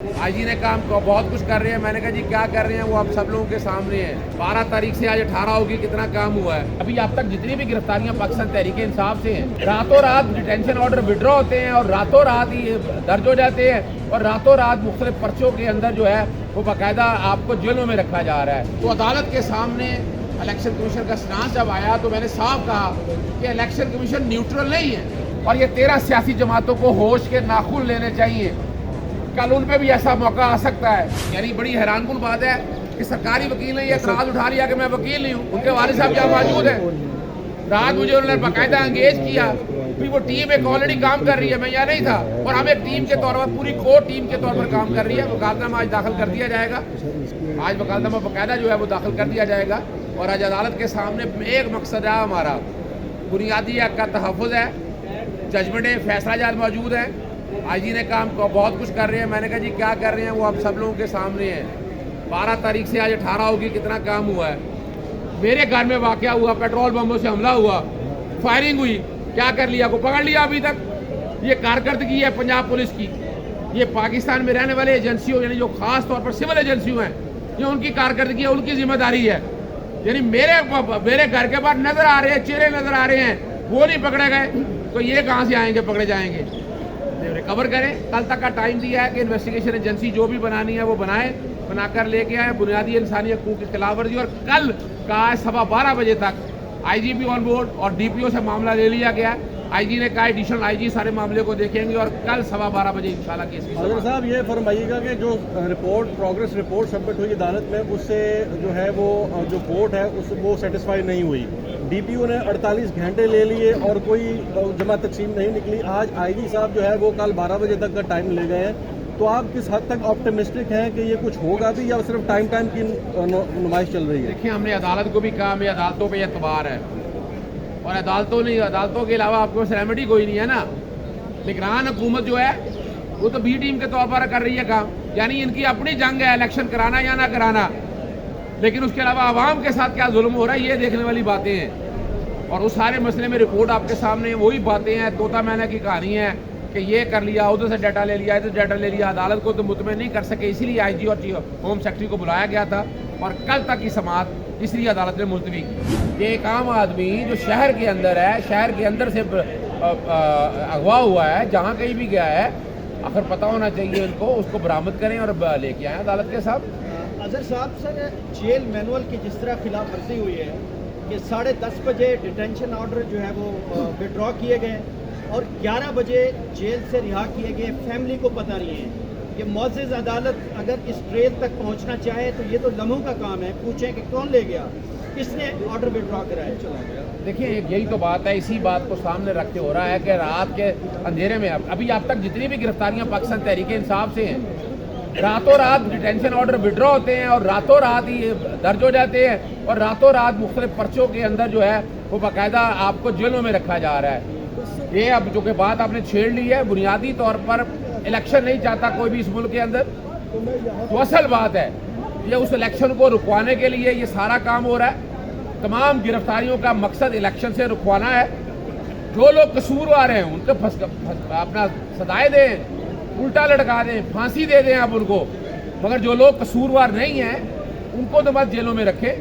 آئی جی نے کام بہت کچھ کر رہے ہیں. میں نے کہا جی کیا کر رہے ہیں, وہ اب سب لوگوں کے سامنے ہے. 12 تاریخ سے آج 18 ہوگی, کتنا کام ہوا ہے. ابھی اب تک جتنی بھی گرفتاریاں پاکستان تحریک انصاف سے ہیں, راتوں رات ڈیٹینشن آرڈر وڈرا ہوتے ہیں اور راتوں رات ہی درج ہو جاتے ہیں اور راتوں رات مختلف پرچوں کے اندر جو ہے وہ باقاعدہ آپ کو جیلوں میں رکھا جا رہا ہے. تو عدالت کے سامنے الیکشن کمیشن کا سٹانس جب آیا تو میں نے صاف کہا کہ الیکشن کمیشن نیوٹرل نہیں ہے اور یہ 13 سیاسی جماعتوں کو ہوش کے ناخن لینے چاہیے. کل ان پہ بھی ایسا موقع آ سکتا ہے. یعنی بڑی حیران کن بات ہے کہ سرکاری وکیل نے یہ اعتراض اٹھا لیا کہ میں وکیل نہیں ہوں. ان کے والد صاحب کیا موجود ہیں, رات مجھے انہوں نے باقاعدہ انگیج کیا. پھر وہ ٹیم ایک آلریڈی کام کر رہی ہے, میں یہاں نہیں تھا, اور ہم ایک ٹیم کے طور پر پوری کور ٹیم کے طور پر کام کر رہی ہے. وکالتنامہ آج داخل کر دیا جائے گا, آج وکالتنامہ باقاعدہ جو ہے وہ داخل کر دیا جائے گا. اور آج عدالت کے سامنے ایک مقصد ہے ہمارا, بنیادی حق کا تحفظ ہے. ججمنٹ فیصلہ جات موجود ہے. آئی جی نے کام بہت کچھ کر رہے ہیں. میں نے کہا جی کیا کر رہے ہیں, وہ اب سب لوگوں کے سامنے ہے. 12 تاریخ سے آج 18 ہوگی, کتنا کام ہوا ہے. میرے گھر میں واقعہ ہوا, پیٹرول بموں سے حملہ ہوا, فائرنگ ہوئی, کیا کر لیا, کو پکڑ لیا ابھی تک. یہ کارکردگی ہے پنجاب پولیس کی. یہ پاکستان میں رہنے والے ایجنسیوں, یعنی جو خاص طور پر سول ایجنسیوں ہیں, یہ ان کی کارکردگی ہے, ان کی ذمہ داری ہے. یعنی میرے گھر کے بعد نظر آ رہے ہیں, چہرے نظر آ رہے ہیں, وہ نہیں پکڑے گئے تو یہ کہاں سے آئیں گے, پکڑے جائیں گے. ریکور کریں. کل تک کا ٹائم دیا ہے کہ انویسٹیگیشن ایجنسی جو بھی بنانی ہے وہ بنائے, بنا کر لے کے آئے. بنیادی انسانی حقوق کی خلاف ورزی, اور کل کہا ہے 12:15 بجے تک آئی جی بھی آن بورڈ اور ڈی پی او سے معاملہ لے لیا گیا. آئی جی نے کہا ایڈیشنل آئی جی سارے معاملے کو دیکھیں گے اور کل 12:15 بجے انشاءاللہ کیس کی حضرت صاحب یہ فرمائیے گا کہ جو پروگریس رپورٹ سبمٹ ہوئی عدالت میں, اس سے جو ہے وہ جو کورٹ ہے وہ سیٹسفائی نہیں ہوئی. ڈی پی او نے 48 گھنٹے لے لیے اور کوئی جمع تقسیم نہیں نکلی. آج آئی جی صاحب جو ہے وہ کل 12 بجے تک کا ٹائم لے گئے ہیں. تو آپ کس حد تک آپٹمسٹک ہیں کہ یہ کچھ ہوگا بھی, یا صرف ٹائم کی نمائش چل رہی ہے؟ دیکھیں, ہم نے عدالت کو بھی کہا ہمیں عدالتوں پہ اعتبار ہے, اور عدالتوں کے علاوہ آپ کو ریمیڈی کوئی نہیں ہے نا. نگران حکومت جو ہے وہ تو بی ٹیم کے طور پر کر رہی ہے کام. یعنی ان کی اپنی جنگ ہے الیکشن کرانا یا نہ کرانا, لیکن اس کے علاوہ عوام کے ساتھ کیا ظلم ہو رہا ہے یہ دیکھنے والی باتیں ہیں. اور اس سارے مسئلے میں رپورٹ آپ کے سامنے وہی باتیں ہیں, طوطا مینا کی کہانی ہے کہ یہ کر لیا, ادھر سے ڈیٹا لے لیا, ادھر ڈیٹا لے لیا. عدالت کو تو مطمئن نہیں کر سکے, اسی لیے آئی جی اور ہوم سیکرٹری کو بلایا گیا تھا, اور کل تک کی سماعت اس لیے عدالت نے ملتوی کی. یہ ایک عام آدمی جو شہر کے اندر ہے, شہر کے اندر سے اغوا ہوا ہے, جہاں کہیں بھی گیا ہے, آخر پتہ ہونا چاہیے ان کو, اس کو برآمد کریں اور لے کے آئیں عدالت کے ساتھ. اظہر صاحب, سر جیل مینول کی جس طرح خلاف ورزی ہوئی ہے کہ 10:30 بجے ڈیٹینشن آرڈر جو ہے وہ وڈرا کیے گئے اور 11 بجے جیل سے رہا کیے گئے, فیملی کو پتہ نہیں ہے. یہ معزز عدالت اگر اس ٹریل تک پہنچنا چاہے تو یہ تو لمحوں کا کام ہے, پوچھیں کہ کون لے گیا, کس نے آرڈر وڈرا کرایا, چلا گیا. دیکھیں, یہی تو بات ہے, اسی بات کو سامنے رکھتے ہو رہا ہے کہ رات کے اندھیرے میں ابھی اب تک جتنی بھی گرفتاریاں پاکستان تحریک انصاف سے ہیں, راتوں رات ڈیٹینشن آرڈر وڈرا ہوتے ہیں اور راتوں رات ہی درج ہو جاتے ہیں اور راتوں رات مختلف پرچوں کے اندر جو ہے وہ باقاعدہ آپ کو جیلوں میں رکھا جا رہا ہے. یہ اب جو کہ بات آپ نے چھیڑ لی ہے, بنیادی طور پر الیکشن نہیں چاہتا کوئی بھی اس ملک کے اندر. تو اصل بات ہے یہ اس الیکشن کو رکوانے کے لیے یہ سارا کام ہو رہا ہے. تمام گرفتاریوں کا مقصد الیکشن سے رکوانا ہے. جو لوگ قصوروار ہیں ان کو اپنا سزائیں دیں, الٹا لٹکا دیں, پھانسی دے دیں آپ ان کو, مگر جو لوگ قصوروار نہیں ہیں ان کو تو بس جیلوں میں رکھیں.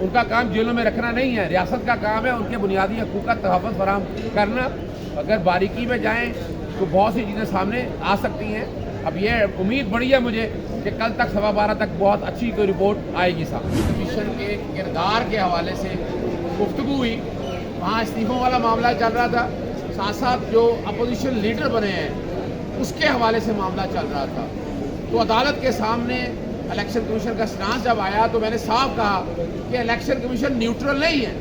ان کا کام جیلوں میں رکھنا نہیں ہے, ریاست کا کام ہے ان کے بنیادی حقوق کا تحفظ فراہم کرنا. اگر باریکی میں جائیں تو بہت سی چیزیں سامنے آ سکتی ہیں. اب یہ امید بڑی ہے مجھے کہ کل تک 12:15 تک بہت اچھی کوئی رپورٹ آئے گی. صاحب کمیشن کے کردار کے حوالے سے گفتگو ہوئی, وہاں استعفوں والا معاملہ چل رہا تھا, ساتھ ساتھ جو اپوزیشن لیڈر بنے ہیں اس کے حوالے سے معاملہ چل رہا تھا. تو عدالت کے سامنے الیکشن کمیشن کا سٹانس جب آیا تو میں نے صاف کہا کہ الیکشن کمیشن نیوٹرل نہیں ہے.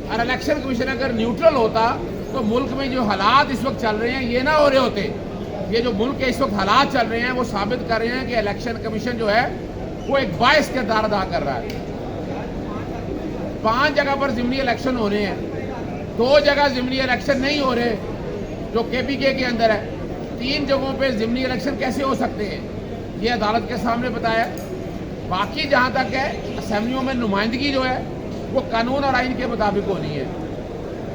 اور الیکشن کمیشن اگر نیوٹرل ہوتا تو ملک میں جو حالات اس وقت چل رہے ہیں یہ نہ ہو رہے ہوتے. یہ جو ملک کے اس وقت حالات چل رہے ہیں وہ ثابت کر رہے ہیں کہ الیکشن کمیشن جو ہے وہ ایک باعث کردار ادا کر رہا ہے. 5 جگہ پر ضمنی الیکشن ہو رہے ہیں, 2 جگہ ضمنی الیکشن نہیں ہو رہے جو کے پی کے اندر ہے. 3 جگہوں پہ ضمنی الیکشن کیسے ہو سکتے ہیں یہ عدالت کے سامنے بتایا. باقی جہاں تک ہے اسمبلیوں میں نمائندگی جو ہے وہ قانون اور آئین کے مطابق ہونی ہے.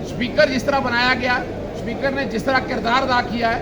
اسپیکر جس طرح بنایا گیا, اسپیکر نے جس طرح کردار ادا کیا ہے